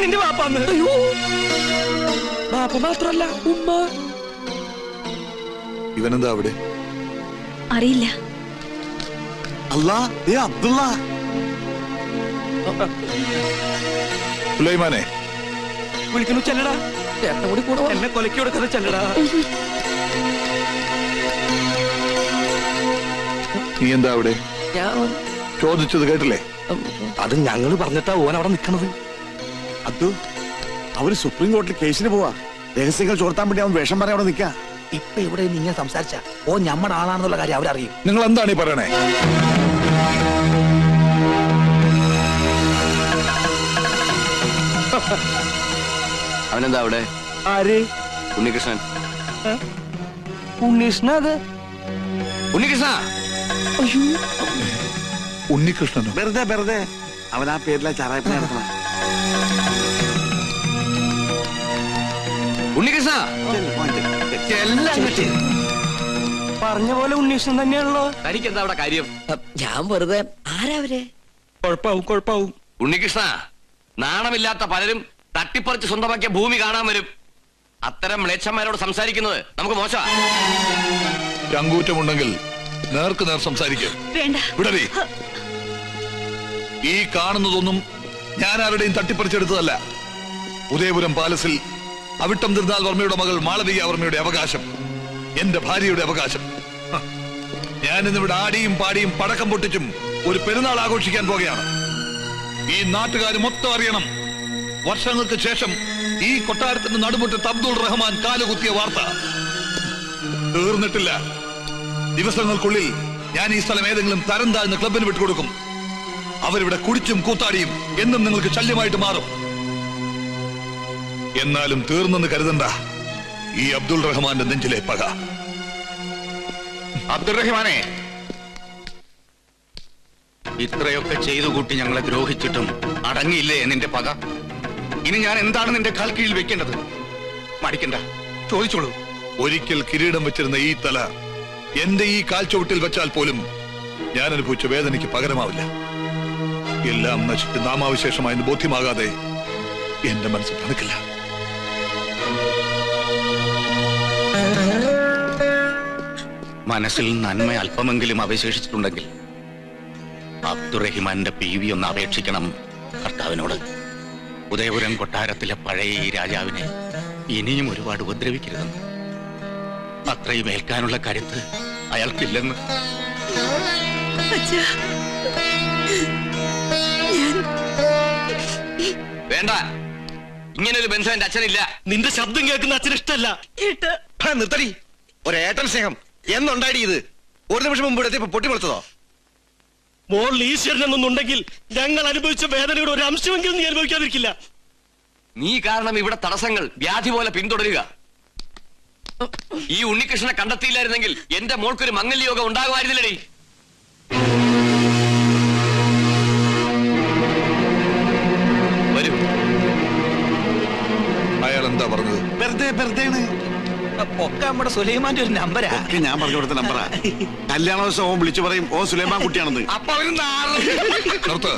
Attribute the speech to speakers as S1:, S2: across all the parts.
S1: നിന്റെ വാപ്പാന്ന്.
S2: അയ്യോ, വാപ്പ മാത്രല്ല ഉമ്മ.
S3: ഇവനെന്താ അവിടെ?
S4: അറിയില്ല.
S3: അബ്ദുള്ള. സുലൈമാനെ
S1: വിളിക്കുന്നു, ചെല്ലടാ.
S2: ചേട്ടൻ കൂടി കൂടെ
S1: എന്നെ കൊലക്കി കൊടുക്കാതെ ചെല്ലടാ.
S3: നീ എന്താ അവിടെ?
S2: ഞാൻ
S3: ചോദിച്ചത് കേട്ടില്ലേ?
S1: അത് ഞങ്ങള് പറഞ്ഞിട്ടാ ഓൻ അവിടെ നിക്കണത്.
S5: അതു അവര് സുപ്രീം കോടതിയിൽ കേസിന് പോവാ. രഹസ്യങ്ങൾ ചോർത്താൻ വേണ്ടി അവൻ വേഷം പറയാൻ അവിടെ നിൽക്കാ.
S2: ഇപ്പൊ ഇവിടെ ഇങ്ങനെ സംസാരിച്ച ഓ ഞമ്മടെ ആളാണെന്നുള്ള കാര്യം അവരറിയും.
S3: നിങ്ങൾ എന്താണ് ഈ പറയണേ?
S6: അവനെന്താ അവിടെ?
S1: ആര്?
S6: ഉണ്ണികൃഷ്ണൻ.
S1: ഉണ്ണീഷ്ണ. അത്
S6: ഉണ്ണികൃഷ്ണ.
S3: ഉണ്ണികൃഷ്ണനോ?
S5: വെറുതെ അവൻ ആ പേരിലെ ചാറായ്പ നടത്തണം.
S6: ഉണ്ണികൃഷ്ണ
S1: പറഞ്ഞ പോലെ ഉണ്ണീഷ്ണൻ തന്നെയാണല്ലോ.
S6: തനിക്ക് എന്താ അവിടെ കാര്യം?
S2: ഞാൻ വെറുതെ ആരാവരെ
S1: കുഴപ്പാവും.
S6: ഉണ്ണികൃഷ്ണ, നാണമില്ലാത്ത പലരും തട്ടിപ്പറിച്ച് സ്വന്തമാക്കിയ ഭൂമി കാണാൻ വരും. അത്തരം മ്ലേച്ഛന്മാരോട് സംസാരിക്കുന്നത് നമുക്ക് മോശമാ.
S3: ചങ്കൂറ്റമുണ്ടെങ്കിൽ നേർക്ക് നേർ സംസാരിക്കും.
S4: വേണ്ട.
S3: വിടവേ. ഈ കാണുന്നതൊന്നും ഞാൻ ആരുടെയും തട്ടിപ്പറിച്ചെടുത്തതല്ല. ഉദയപുരം പാലസിൽ അവിട്ടം തിരുനാൾ വർമ്മയുടെ മകൾ മാളവിക വർമ്മയുടെ അവകാശം, എന്റെ ഭാര്യയുടെ അവകാശം. ഞാൻ ഇന്നിവിടെ ആടിയും പാടിയും പടക്കം പൊട്ടിച്ചും ഒരു പെരുന്നാൾ ആഘോഷിക്കാൻ പോകുകയാണ്. ഈ നാട്ടുകാർ മൊത്തം അറിയണം. വർഷങ്ങൾക്ക് ശേഷം ഈ കൊട്ടാരത്തിന്റെ നടുമുറ്റത്ത് അബ്ദുൾ റഹ്മാൻ കാലുകുത്തിയ വാർത്ത തീർന്നിട്ടില്ല. ദിവസങ്ങൾക്കുള്ളിൽ ഞാൻ ഈ സ്ഥലം ഏതെങ്കിലും തരം താഴ്ന്ന ക്ലബിന് വിട്ടുകൊടുക്കും. അവരിവിടെ കുടിച്ചും കൂത്താടിയും എന്നും നിങ്ങൾക്ക് ശല്യമായിട്ട് മാറും. എന്നാലും തീർന്നെന്ന് കരുതണ്ട ഈ അബ്ദുൾ റഹ്മാന്റെ നെഞ്ചിലെ പക.
S6: അബ്ദുൾ റഹ്മാനെ, ഇത്രയൊക്കെ ചെയ്തു കൂട്ടി ഞങ്ങളെ ദ്രോഹിച്ചിട്ടും അടങ്ങിയില്ലേ നിന്റെ പക? ഇനി ഞാൻ എന്താണ് നിന്റെ കാൽ കീഴിൽ വെക്കേണ്ടത്? മടിക്കണ്ട, ചോദിച്ചോളൂ.
S3: ഒരിക്കൽ കിരീടം വെച്ചിരുന്ന ഈ തല എന്റെ ഈ കാൽച്ചുവട്ടിൽ വെച്ചാൽ പോലും ഞാൻ അനുഭവിച്ച വേദനയ്ക്ക് പകരമാവില്ല. എല്ലാം നശിച്ച് നാമാവിശേഷമായെന്ന് ബോധ്യമാകാതെ എന്റെ മനസ്സ് തണുക്കില്ല.
S6: മനസ്സിൽ നന്മ അല്പമെങ്കിലും അവശേഷിച്ചിട്ടുണ്ടെങ്കിൽ അബ്ദുറഹിമാന്റെ PV ഒന്ന് അപേക്ഷിക്കണം കർത്താവിനോട്. ഉദയപുരം കൊട്ടാരത്തിലെ പഴയ ഈ രാജാവിനെ ഇനിയും ഒരുപാട് ഉപദ്രവിക്കരുതെന്ന്. അത്രയും ഏൽക്കാനുള്ള കരുത്ത് അയാൾക്കില്ലെന്ന്. വേണ്ട, ഇങ്ങനൊരു ബന്ധം എന്റെ അച്ഛനില്ല.
S1: നിന്റെ ശബ്ദം കേൾക്കുന്ന അച്ഛൻ ഇഷ്ടല്ല.
S7: നിർത്തടി. ഒരേട്ടൻ സ്നേഹം എന്നുണ്ടായി ഇത്? ഒരു നിമിഷം മുമ്പ് ഇവിടെ പൊട്ടിപ്പൊളിച്ചതോ?
S1: മോൾ ഈശ്വരൻ എന്നൊന്നുണ്ടെങ്കിൽ ഞങ്ങൾ അനുഭവിച്ച വേദനയുടെ ഒരു അംശമെങ്കിലും നീ അനുഭവിക്കാതിരിക്കില്ല.
S6: നീ കാരണം ഇവിടെ തടസ്സങ്ങൾ വ്യാധി പോലെ പിന്തുടരുക. ഈ ഉണ്ണികൃഷ്ണനെ കണ്ടെത്തിയില്ലായിരുന്നെങ്കിൽ എന്റെ മോൾക്കൊരു മംഗല്യോഗം ഉണ്ടാകുമായിരുന്നില്ലടി. വരൂ.
S3: അയാൾ എന്താ പറഞ്ഞത്?
S5: വെറുതെ
S2: ഒക്കെ നമ്മുടെ സുലൈമാന്റെ ഒരു നമ്പരാ.
S5: ഞാൻ പറഞ്ഞു കൊടുത്ത നമ്പറാ. കല്യാണ ദിവസം ഓൻ വിളിച്ചു പറയും ഓ സുലൈമാൻ കുട്ടിയാണെന്ന്.
S6: അപ്പൊ അവര്
S3: നിർത്ത്.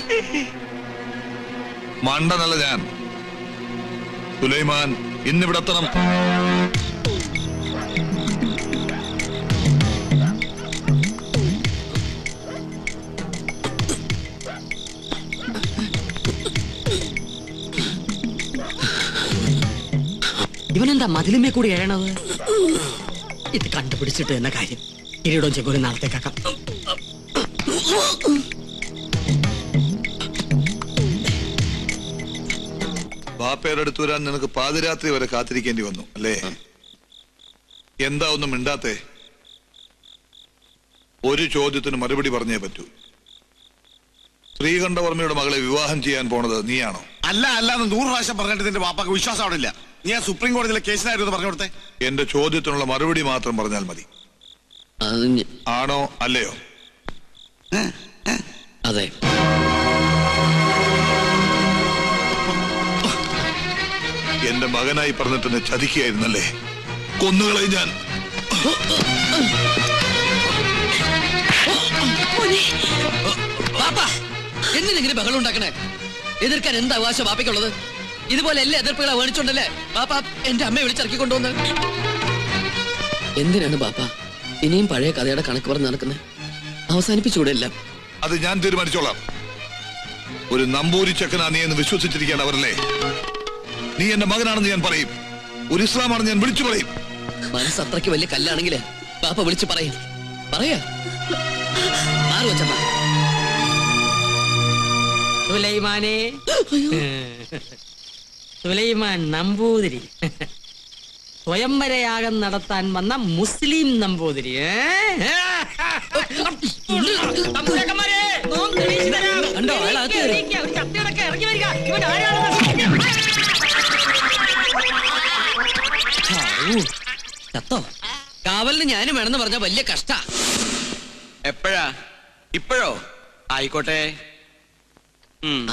S3: മണ്ടനല്ല ഞാൻ. സുലൈമാൻ ഇന്നിവിടെ എത്തണം.
S2: ഇവനെന്താ മതിലുമേ കൂടി എഴണത്? ഇത് കണ്ടുപിടിച്ചിട്ട് എന്ന കാര്യം. കിരീടം ചെക്കോലും നാളത്തേക്കാക്കാം.
S3: ബാപ്പയുടെ അടുത്ത് വരാൻ നിനക്ക് പാതിരാത്രി വരെ കാത്തിരിക്കേണ്ടി വന്നു അല്ലേ? എന്താ ഒന്നും മിണ്ടാത്തേ? ഒരു ചോദ്യത്തിന് മറുപടി പറഞ്ഞേ പറ്റൂ. ശ്രീകണ്ഠവർമ്മയുടെ മകളെ വിവാഹം ചെയ്യാൻ പോണത് നീയാണോ?
S5: അല്ലാന്ന് 100 പ്രാവശ്യം പറഞ്ഞിട്ട് നിന്റെ വാപ്പാക്ക് വിശ്വാസം അവിടെ ഇല്ല. നീ ആ സുപ്രീം കോടതിയിലെ കേസിനായിരുന്നു പറഞ്ഞു കൊടുത്തേ.
S3: എന്റെ ചോദ്യത്തിനുള്ള മറുപടി മാത്രം പറഞ്ഞാൽ മതി. ആണോ അല്ലയോ?
S2: അതെ.
S3: എന്റെ മകനായി പറഞ്ഞിട്ട് എന്നെ ചതിക്കുകയായിരുന്നല്ലേ? കൊന്നുകളെ ഞാൻ.
S2: എന്തിനെങ്കിലും ബഹളം ഉണ്ടാക്കണേ? എതിർക്കാൻ എന്താ അവകാശം വാപ്പയ്ക്കുള്ളത്? ഇതുപോലെ എല്ലാ എതിർപ്പുകളെ മേടിച്ചോണ്ടല്ലേ ബാപ്പ എന്റെ അമ്മയെ വിളിച്ചിറക്കി കൊണ്ടുവന്ന്. എന്തിനാണ് ബാപ്പ ഇനിയും പഴയ കഥയുടെ കണക്ക് പറഞ്ഞ് നടക്കുന്നത്? അവസാനിപ്പിച്ചൂടെ എല്ലാം?
S3: അത് ഞാൻ തീരുമാനിച്ചോളാം. ഒരു നമ്പൂരി ചെക്കനാ നീ എന്ന് വിശ്വസിച്ചിരിക്കുകയാണ് അവരല്ലേ. നീ എന്റെ മകനാണെന്ന് ഞാൻ പറയും. ഒരു ഇസ്ലാമാണെന്ന് ഞാൻ വിളിച്ചു പറയും.
S2: മനസ്സ് അത്രയ്ക്ക് വലിയ കല്ലാണെങ്കിലേ ബാപ്പ വിളിച്ചു പറയും. പറയാ ആറ് വെച്ചപ്പ സുലൈമാനെ, സുലൈമാൻ നമ്പൂതിരി, സ്വയംവരയാഗം നടത്താൻ വന്ന മുസ്ലിം നമ്പൂതിരി. കണ്ടോ ചത്തോ? കാവലിന് ഞാനും വേണമെന്ന് പറഞ്ഞ വലിയ കഷ്ട.
S7: എപ്പോഴാ? ഇപ്പോഴോ? ആയിക്കോട്ടെ.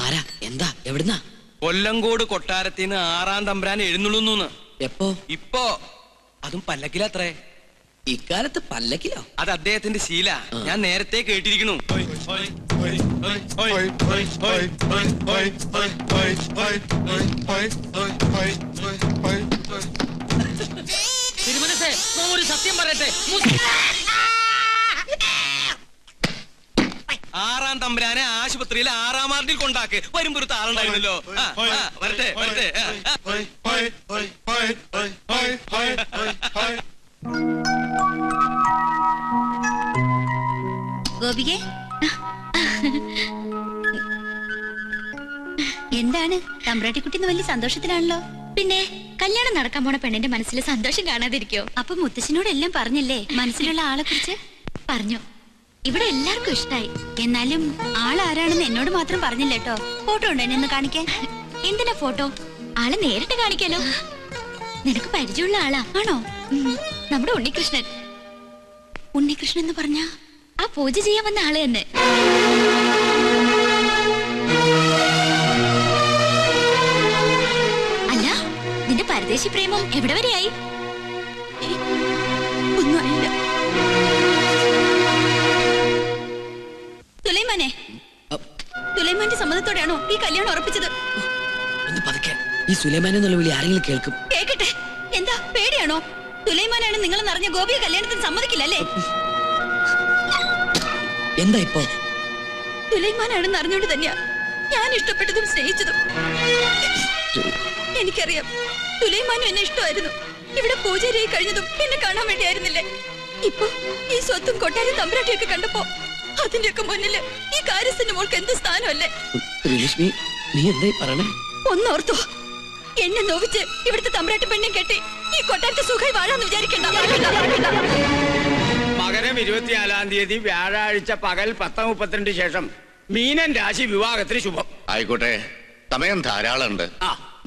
S2: ആരാ? എന്താ? എവിടുന്നാ?
S7: കൊല്ലങ്കോട് കൊട്ടാരത്തിന്ന് 6-ാം തമ്പുരാൻ എഴുന്നള്ളുന്നു.
S2: എപ്പോ?
S7: ഇപ്പോ. അതും പല്ലക്കിലത്രേ.
S2: ഇക്കാലത്ത് പല്ലക്കിലോ?
S7: അത് അദ്ദേഹത്തിന്റെ ശീല. ഞാൻ നേരത്തെ കേട്ടിരിക്കുന്നു.
S2: തിരുമനസേ, ഒരു സത്യം പറയട്ടെ.
S7: 6-ാം തമ്പുരാനെ ആശുപത്രിയിൽ 6-ാം വാർഡിൽ കൊണ്ടാക്ക്. വരുമ്പോ ഒരു താളുണ്ടായിരുന്നല്ലോ. വരട്ടെ വരട്ടെ.
S4: ഗോപികെ, എന്താണ് തമ്പ്രാട്ടിക്കുട്ടിന്ന് വലിയ സന്തോഷത്തിലാണല്ലോ? പിന്നെ കല്യാണം നടക്കാൻ പോണ പെണ്ണിന്റെ മനസ്സിൽ സന്തോഷം കാണാതിരിക്കോ? അപ്പൊ മുത്തശ്ശനോട് എല്ലാം പറഞ്ഞല്ലേ? മനസ്സിലുള്ള ആളെ കുറിച്ച് പറഞ്ഞു. ഇവിടെ എല്ലാവർക്കും ഇഷ്ടായി. എന്നാലും ആളാരാണെന്ന് എന്നോട് മാത്രം പറഞ്ഞില്ല കേട്ടോ. ഫോട്ടോ ഉണ്ടോ എന്നെ ഒന്ന് കാണിക്കാൻ? എന്തിനാ ഫോട്ടോ? ആളെ നേരിട്ട് കാണിക്കാലോ. നിനക്ക് പരിചയമുള്ള ആളാ? ആണോ? നമ്മുടെ ഉണ്ണികൃഷ്ണൻ. ഉണ്ണികൃഷ്ണൻ എന്ന് പറഞ്ഞ ആ പൂജ ചെയ്യാൻ വന്ന ആള് തന്നെ. അല്ല, നിന്റെ പരദേശി പ്രേമം എവിടെ വരെയായി? ഒന്നും അറിയില്ല. സുലൈമാനെ, സുലൈമാന്റെ സമ്മതത്തോടെയാണോ ഈ കല്യാണം ഉറപ്പിച്ചത്?
S2: ഒന്ന് പതുക്കെ. ഈ സുലൈമാൻ എന്നുള്ള വിളി ആരെങ്കിലും കേൾക്കും.
S4: കേക്കട്ടെ. എന്താ പേടിയാണോ? സുലൈമാനാണ് നിങ്ങൾ നിറഞ്ഞ ഗോപിയെ കല്യാണത്തിന് സമ്മതിക്കില്ലല്ലേ?
S2: എന്താ ഇപ്പോ?
S4: സുലൈമാനാണെന്ന് അറിഞ്ഞോണ്ട് തന്നെയാ ഞാൻ ഇഷ്ടപ്പെട്ടതും സ്നേഹിച്ചതും. എനിക്കറിയാം, സുലൈമാനും എന്നെ ഇഷ്ടമായിരുന്നു. ഇവിടെ പൂജാരിയായി കഴിഞ്ഞതും എന്നെ കാണാൻ വേണ്ടിയായിരുന്നില്ലേ? ഇപ്പൊ ഈ സ്വത്തും കൊട്ടാരം തമ്പുരാട്ടിയൊക്കെ കണ്ടപ്പോ അതിന്റെയൊക്കെ മുന്നില് ഈ കാര്യസ്ഥന്റെ മോൾക്ക് എന്ത് സ്ഥാനമല്ലേ?
S2: ശ്രീലക്ഷ്മി, നീ എന്തായി പറയണേ?
S4: ഒന്നോർത്തോ, എന്നെ നോവിച്ച് ഇവിടുത്തെ തമ്പുരാട്ടി പെണ്ണെ കെട്ടി ഈ കൊട്ടാരത്തെ സുഖമായി വാഴാന്ന് വിചാരിക്കണ്ട.
S8: മകരം 24-ാം തീയതി വ്യാഴാഴ്ച പകൽ 10:32 ശേഷം മീനൻ രാശി വിവാഹത്തിന് ശുഭം.
S6: ആയിക്കോട്ടെ, സമയം ധാരാളമുണ്ട്.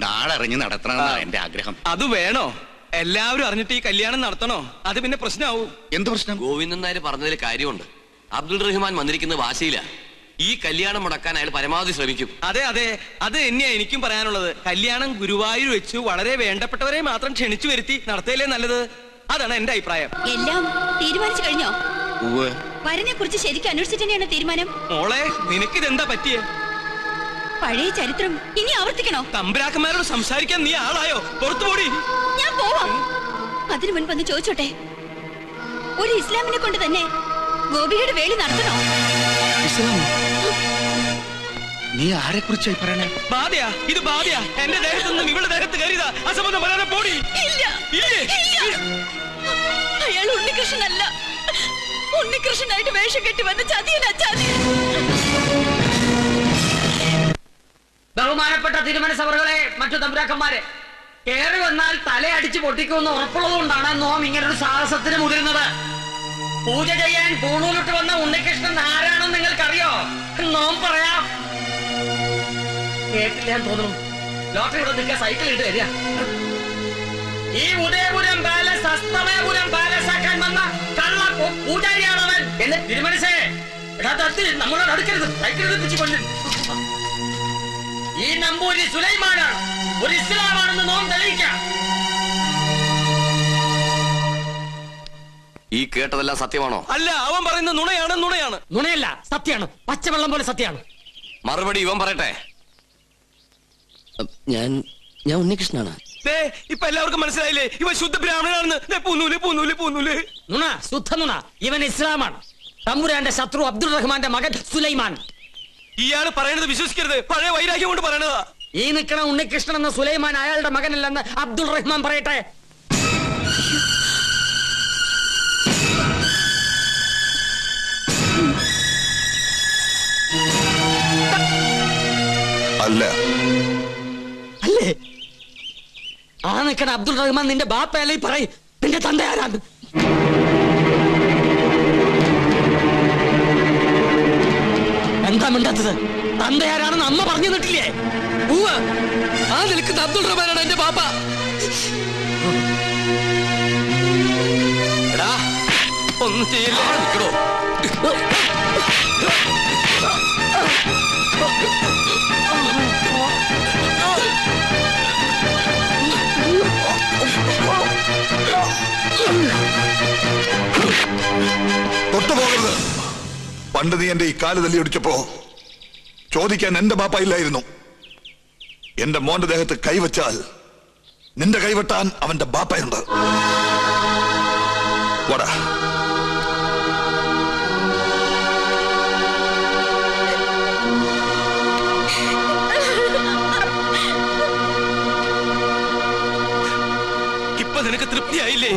S6: നാളെ അറിഞ്ഞ് നടത്തണമെന്നാ എന്റെ ആഗ്രഹം.
S7: അത് വേണോ? എല്ലാവരും അറിഞ്ഞിട്ട് ഈ കല്യാണം നടത്തണോ? അത് പിന്നെ പ്രശ്നമാവും.
S6: എന്ത് പ്രശ്നം?
S9: ഗോവിന്ദൻ നായർ പറഞ്ഞതിൽ കാര്യമുണ്ട്. അബ്ദുൾ റഹ്മാൻ വന്നിരിക്കുന്ന വാശിയില്ല. ഈ കല്യാണം മുടക്കാൻ അയാൾ പരമാവധി ശ്രമിക്കും.
S7: അതെ അതെ, അത് തന്നെയാ എനിക്കും പറയാനുള്ളത്. കല്യാണം ഗുരുവായൂർ വെച്ചു വളരെ വേണ്ടപ്പെട്ടവരെ മാത്രം ക്ഷണിച്ചു വരുത്തി നടത്തിയല്ലേ നല്ലത്. അതാണ് എന്റെ അഭിപ്രായം.
S4: എല്ലാം തീരുമാനിച്ചു കഴിഞ്ഞോ? വരനെ കുറിച്ച് ശരിക്കും അന്വേഷിച്ചിട്ട് തന്നെയാണ് തീരുമാനം.
S7: മോളെ, നിനക്കിതെന്താ പറ്റിയേ?
S4: പഴയ ചരിത്രം ഇനി ആവർത്തിക്കണോ?
S7: തമ്പുരാക്കന്മാരോട് സംസാരിക്കാൻ നീ ആളായോ? പുറത്തുപോടി.
S4: ഞാൻ പോവാം. അതിനു മുൻപ് ഒന്ന് ചോദിച്ചോട്ടെ, ഒരു ഇസ്ലാമിനെ കൊണ്ട് തന്നെ ഗോപിയുടെ വേളി നടത്തണോ?
S6: നീ ആരെ കുറിച്ചായി പറയണേ?
S7: ബാധയാ, ഇത് ബാധയാ. എന്റെ ദേഹത്തു നിന്നും ഇവളുടെ ദേഹത്ത് കയറിയതാ. അസംബന്ധം പറയാതെ പോടി.
S4: ഇല്ല, അയാൾ ഉണ്ണികൃഷ്ണനല്ല. ഉണ്ണികൃഷ്ണനായിട്ട് വേഷം കെട്ടി വന്ന ചതിയനാ, ചതിയൻ.
S2: ബഹുമാനപ്പെട്ട തിരുമനസഭകളെ, മറ്റു തമ്പുരാക്കന്മാരെ, കേറി വന്നാൽ തലയടിച്ച് പൊട്ടിക്കുമെന്ന് ഉറപ്പുള്ളതുകൊണ്ടാണ് നോം ഇങ്ങനൊരു സാഹസത്തിന് മുതിരുന്നത്. പൂജ ചെയ്യാൻ പൂണൂലിട്ട് വന്ന ഉണ്ണികൃഷ്ണൻ ആരാണെന്ന് നിങ്ങൾക്കറിയോ? നോം പറയാം. കേട്ടില്ല എന്ന് തോന്നുന്നു. ലോട്ടറി ഇവിടെ നിൽക്കാൻ സൈക്കിൾ ഇട്ട് തരിക. ഈ ഉദയപുരം പാലസ് അസ്തമയപുരം പാലസ് ആക്കാൻ വന്ന കള്ള പൂജാരിയാണവൻ. എന്ന് തിരുമനസേ, നമ്മളോട് അടുക്കരുത്. സൈക്കിൾ എടുപ്പിച്ച് കൊല്ലും. ഈ നമ്പൂരി സുലൈമാനാണ്, ഒരു ഇസ്ലാമാണെന്ന് നോം തെളിയിക്കാം.
S9: ഈ കേട്ടതെല്ലാം സത്യമാണോ?
S7: അല്ല, അവൻ പറയുന്ന നുണയാണ്. നുണയാണ്.
S2: നുണയല്ല, സത്യമാണ്. പച്ചവെള്ളം പോലെ സത്യമാണ്.
S9: മറുപടി ഇവൻ പറയട്ടെ.
S2: ഞാൻ ഞാൻ ഉണ്ണികൃഷ്ണനാണ്.
S7: ഇപ്പൊ എല്ലാവർക്കും മനസ്സിലായില്ലേ ഇവൻ ശുദ്ധ ബ്രാഹ്മണനാണെന്ന്? പൂന്നൂല് പൂന്നൂല് പൂന്നൂല്.
S8: നുണ, ശുദ്ധ നുണ. ഇവൻ ഇസ്ലാമാണ്. തമ്പുരാന്റെ ശത്രു അബ്ദുൾ റഹ്മാന്റെ മകൻ സുലൈമാൻ.
S7: ഇയാള് പറയണത് വിശ്വസിക്കരുത്. പഴയ വൈരാഗ്യം കൊണ്ട് പറയണതാ.
S8: ഈ നിൽക്കണ ഉണ്ണികൃഷ്ണൻ എന്ന സുലൈമാൻ അയാളുടെ മകനല്ലെന്ന് അബ്ദുൾ റഹ്മാൻ പറയട്ടെ.
S3: അല്ല.
S8: അല്ലേ? ആ നിൽക്കണ അബ്ദുൾ റഹ്മാൻ നിന്റെ ബാപ്പയല്ലേ? പറയും നിന്റെ തന്ത ആരാണ്? എന്താ മിണ്ടാത്തത്? തന്ത ആരാണെന്ന് അമ്മ പറഞ്ഞു തന്നിട്ടില്ലേ?
S2: ആ നിൽക്കുന്ന അബ്ദുൾ റഹ്മാനാണ് എന്റെ ബാപ്പ.
S9: എടാ ഒന്നും ചെയ്യില്ല. നിൽക്കണോ?
S3: തൊട്ടുപോകരുത്. പണ്ട് നീ എന്റെ ഈ കാല് തല്ലിയൊടിച്ചപ്പോ ചോദിക്കാൻ എന്റെ ബാപ്പ ഇല്ലായിരുന്നു. എന്റെ മോന്റെ ദേഹത്ത് കൈവച്ചാൽ നിന്റെ കൈവെട്ടാൻ അവന്റെ ബാപ്പയുണ്ട്. വടാ.
S7: ഇപ്പൊ നിനക്ക് തൃപ്തിയായില്ലേ?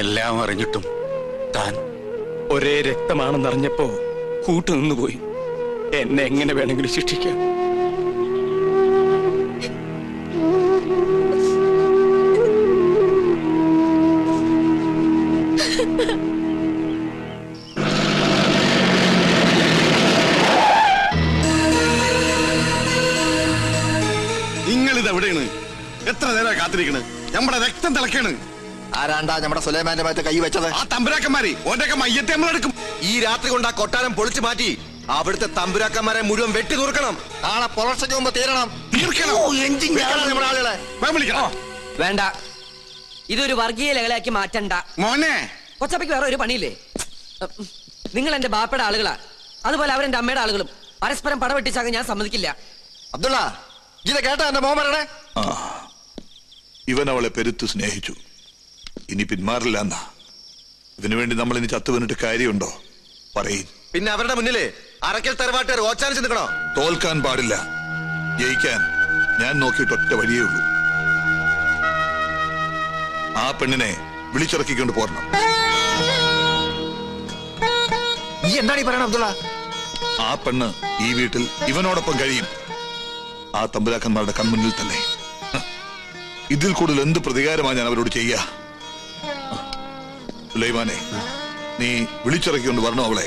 S6: എല്ലാം അറിഞ്ഞിട്ടും താൻ
S7: ഒരേ രക്തമാണെന്നറിഞ്ഞപ്പോ കൂട്ടുനിന്നുപോയി. എന്നെ എങ്ങനെ വേണമെങ്കിലും ശിക്ഷിക്കാം.
S5: നിങ്ങളിത് എവിടെയാണ്? എത്ര നേരം കാത്തിരിക്കണ്? നമ്മുടെ രക്തം തിളക്കാണ്.
S10: ആരാണ്ടാ നമ്മുടെ സുലൈമാന്റെ ഭാഗത്ത് കൈ വെച്ചത്?
S5: ആ തമ്പുരാക്കന്മാരെ ഓന്റെയൊക്കെ മയ്യത്തെ നമ്മളെടുക്കും.
S10: ഈ രാത്രി കൊണ്ട് ആ കൊട്ടാരം പൊളിച്ചു മാറ്റി അവിടുത്തെ തമ്പുരാക്കന്മാരെ മുഴുവൻ വെട്ടി നുറുക്കണം. നാളെ പുലർച്ചയ്ക്ക് മുമ്പ് തീരണം. നമ്മുടെ ആളുകളെ
S2: വേണ്ട, ഇതൊരു വർഗീയ ലഹളയാക്കി മാറ്റണ്ട
S5: മോനെ.
S2: കൊച്ചപ്പയ്ക്ക് വേറെ ഒരു പണിയില്ലേ? നിങ്ങൾ എന്റെ ബാപ്പയുടെ ആളുകളാ, അതുപോലെ അവരെന്റെ അമ്മയുടെ ആളുകളും. പരസ്പരം പടവെട്ടിച്ചാകാൻ ഞാൻ സമ്മതിക്കില്ല.
S10: അബ്ദുള്ള, ഇത് കേട്ടാ എന്റെ മോൻ പറയണേ?
S3: ഇവൻ അവളെ പെരുത്ത് സ്നേഹിച്ചു. ഇനി പിന്മാറില്ല എന്നാ. ഇതിനു വേണ്ടി നമ്മൾ ഇനി ചത്തുവന്നിട്ട് കാര്യമുണ്ടോ? പറയും.
S10: പിന്നെ അവരുടെ മുന്നില് അരക്കൽ തറവാട്ടുകാർ ഓച്ചാനിച്ച് നിൽക്കണോ?
S3: തോൽക്കാൻ പാടില്ല. ജയിക്കാൻ ഞാൻ നോക്കിയിട്ട് ഒറ്റ വഴിയേ ഉള്ളൂ. ആ പെണ്ണിനെ വിളിച്ചിറക്കിക്കൊണ്ട് പോരണം.
S10: നീ എന്താണ് ഈ പറയണ അബ്ദുള്ള?
S3: ആ പെണ്ണ് ഈ വീട്ടിൽ ഇവനോടൊപ്പം കഴിയും. ആ തമ്പുരാക്കന്മാരുടെ കൺമുന്നിൽ തന്നെ. ഇതിൽ കൂടുതൽ എന്ത് പ്രതികാരമാണ് ഞാൻ അവരോട് ചെയ്യാ? സുലൈമാനെ, നീ വിളിച്ചിറക്കിക്കൊണ്ട് വരണോ അവളെ?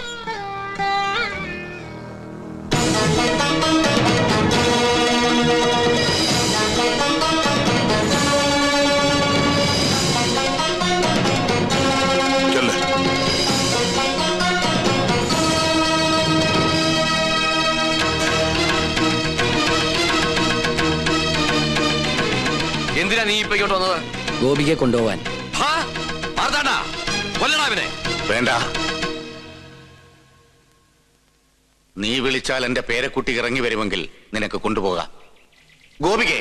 S9: എന്തിനാ നീ ഇപ്പൊ ഇങ്ങോട്ട് വന്നത്?
S2: ഗോപികയെ കൊണ്ടുപോവാൻ.
S6: വേണ്ട. നീ വിളിച്ചാൽ എന്റെ പേരക്കുട്ടി ഇറങ്ങി വരുമെങ്കിൽ നിനക്ക് കൊണ്ടുപോകാം. ഗോപികേ,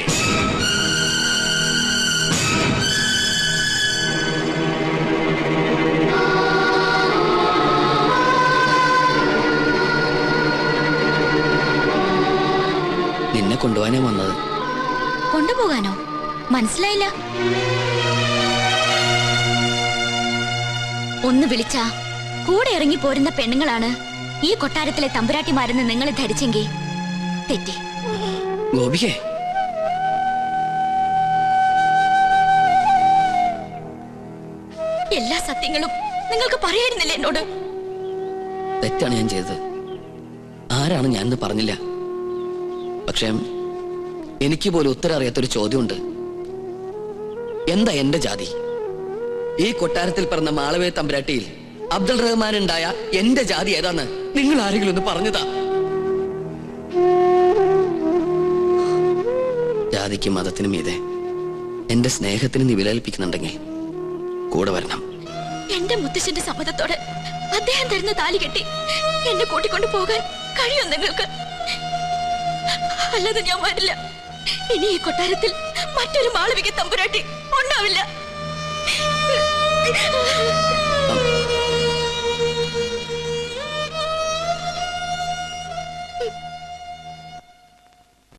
S2: നിന്നെ കൊണ്ടുപോകാനേ വന്നത്.
S4: കൊണ്ടുപോകാനോ? മനസ്സിലായില്ല. ഒന്ന് വിളിച്ചാ കൂടെ ഇറങ്ങി പോരുന്ന പെണ്ണുങ്ങളാണ് ഈ കൊട്ടാരത്തിലെ തമ്പുരാട്ടിമാരെന്ന് നിങ്ങൾ ധരിച്ചെങ്കിൽ തെറ്റി.
S2: ഗോപികേ,
S4: എല്ലാ സത്യങ്ങളും നിങ്ങൾക്ക് പറയായിരുന്നില്ല എന്നോട്?
S2: തെറ്റാണ് ഞാൻ ചെയ്തത്. ആരാണ് ഞാനെന്ന് പറഞ്ഞില്ല. പക്ഷെ എനിക്ക് പോലും ഉത്തരം അറിയാത്തൊരു ചോദ്യമുണ്ട്. എന്താ എന്റെ ജാതി? ഈ കൊട്ടാരത്തിൽ പറഞ്ഞ മാളവേ തമ്പുരാട്ടിയിൽ അബ്ദുൾ റഹ്മാൻ ഉണ്ടായ എന്റെ ജാതി ഏതാന്ന് നിങ്ങൾ ആരെങ്കിലും ഒന്ന് പറഞ്ഞതാ? ജാതിക്കും മതത്തിനും മീതെ എന്റെ സ്നേഹത്തിന് നീ വിലകൽപ്പിക്കുന്നുണ്ടെങ്കിൽ കൂടെ വരണം.
S4: എന്റെ മുത്തശ്ശന്റെ സമ്മതത്തോടെ അദ്ദേഹം തരുന്ന താലി കെട്ടി എന്നെ കൂട്ടിക്കൊണ്ടു പോകാൻ കഴിയും നിങ്ങൾക്ക്? അല്ലാതെ ഞാൻ വരില്ല. ഇനി ഈ കൊട്ടാരത്തിൽ മറ്റൊരു മാളവിക തമ്പുരാട്ടി ഉണ്ടാവില്ല.